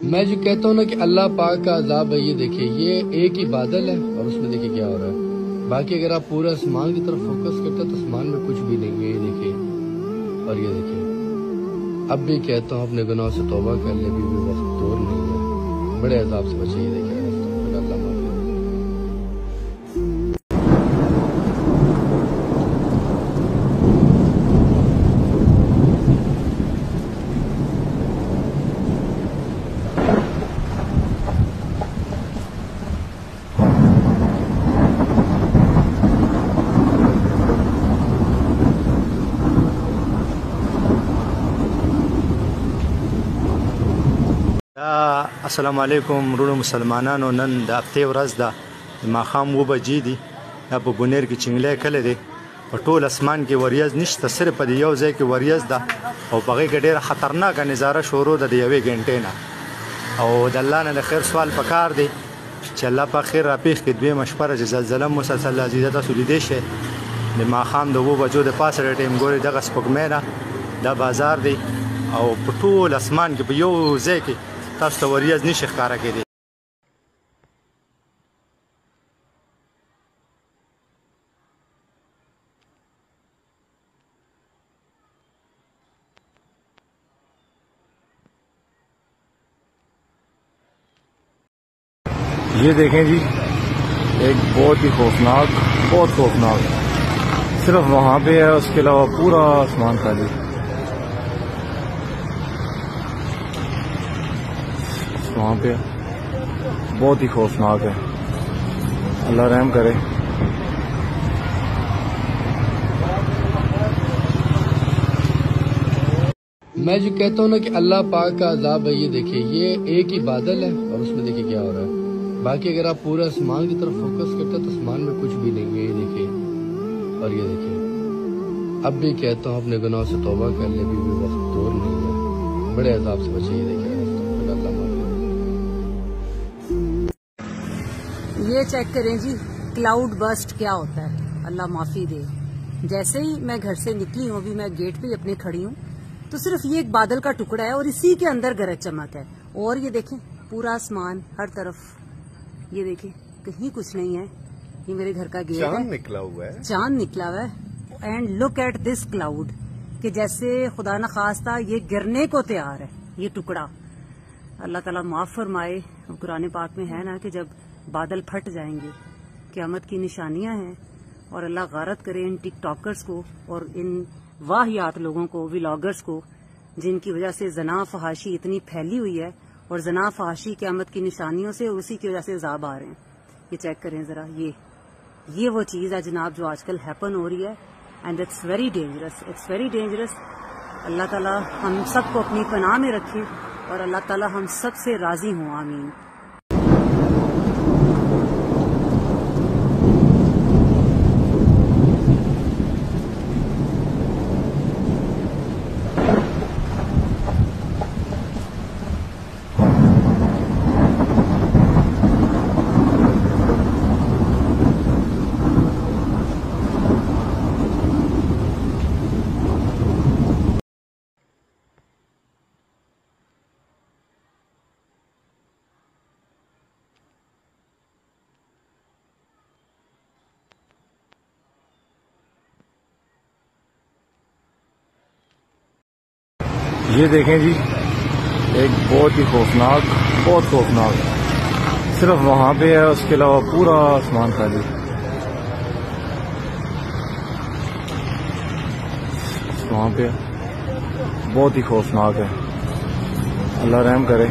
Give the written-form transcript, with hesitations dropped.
मैं जो कहता हूँ ना कि अल्लाह पाक का अज़ाब है, ये देखिए, ये एक ही बादल है और उसमें देखिए क्या हो रहा है। बाकी अगर आप पूरा आसमान की तरफ फोकस करते हैं तो आसमान में कुछ भी नहीं है, ये देखिए। और ये देखिए, अब भी कहता हूँ अपने गुनाहों से तौबा कर ले, भी वक्त दूर नहीं है। बड़े अज़ाब से बचे, ये देखिए। अल्लाह माफ़ करे। अस्सलामु अलैकुम रुणो मुसलमानانو नन د هفته ورځ ده ماښام 2 بجې دي دا په بونیر کې چنګلې کله دي په ټول اسمان کې وریځ نشته صرف په یو ځای کې وریځ ده او په هغه کې ډېره خطرناکه نظاره شروع ده د یوې غنټې نه او د الله نه د خیر سوال پکار دی چې الله په خیر راپېښ کړي. دویمه شپه چې زلزله مسلسل راځي تاسو لیدلی شئ د ماښام د 2 بجو د پاسه د ټیم ګورئ دغه سپوږمۍ ده دا بازار دی او په ټول اسمان کې په یو ځای کې تاسو ته وریځ نشي ښکاره کېدی. ये देखें जी, एक बहुत ही खौफनाक, बहुत खौफनाक, सिर्फ वहां पे है, उसके अलावा पूरा आसमान खाली। वहां पे बहुत ही खौफनाक है, अल्लाह रहम करे। मैं जो कहता हूँ ना कि अल्लाह पाक का अज़ाब है, ये देखिए, ये एक ही बादल है और उसमें देखिए क्या हो रहा है। बाकी अगर आप पूरा आसमान की तरफ फोकस करते हैं तो आसमान में कुछ भी नहीं है, ये देखिए। और ये देखिए, अब भी कहता हूँ अपने गुनाहों से तौबा कर ले, भी वक्त दूर नहीं है। बड़े अज़ाब से बचे, ये देखिए। अल्लाह माफ़ करे। ये चेक करें जी, क्लाउड बर्स्ट क्या होता है, अल्लाह माफी दे। जैसे ही मैं घर से निकली हूँ, अभी मैं गेट पे अपने खड़ी हूँ, तो सिर्फ ये एक बादल का टुकड़ा है और इसी के अंदर गरज चमक है। और ये देखें, पूरा आसमान हर तरफ, ये देखें, कहीं कुछ नहीं है। ये मेरे घर का गेट है, चांद निकला हुआ है, चांद निकला हुआ है। And look at this cloud, कि जैसे खुदा न खास्ता ये गिरने को तैयार है, ये टुकड़ा। अल्लाह ताला माफ फरमाए। कुरान पाक में है ना कि जब बादल फट जाएंगे, क़यामत की निशानियां हैं। और अल्लाह गारत करे इन टिकटॉकर्स को और इन वाहियात लोगों को, व्लॉगर्स को, जिनकी वजह से जना फहाशी इतनी फैली हुई है। और जना फहाशी क़यामत की निशानियों से, उसी की वजह से अज़ाब आ रहे हैं। ये चेक करें जरा, ये वो चीज है जनाब जो आजकल हैपन हो रही है। And it's very dangerous, it's very dangerous. Allah Taala हम सबको अपनी पनाह में रखे और अल्लाह ताला हम सब से राजी हों, आमीन। ये देखें जी, एक बहुत ही खौफनाक, बहुत खौफनाक, सिर्फ वहां पे है, उसके अलावा पूरा आसमान खाली। वहां पे बहुत ही खौफनाक है, अल्लाह रहम करे।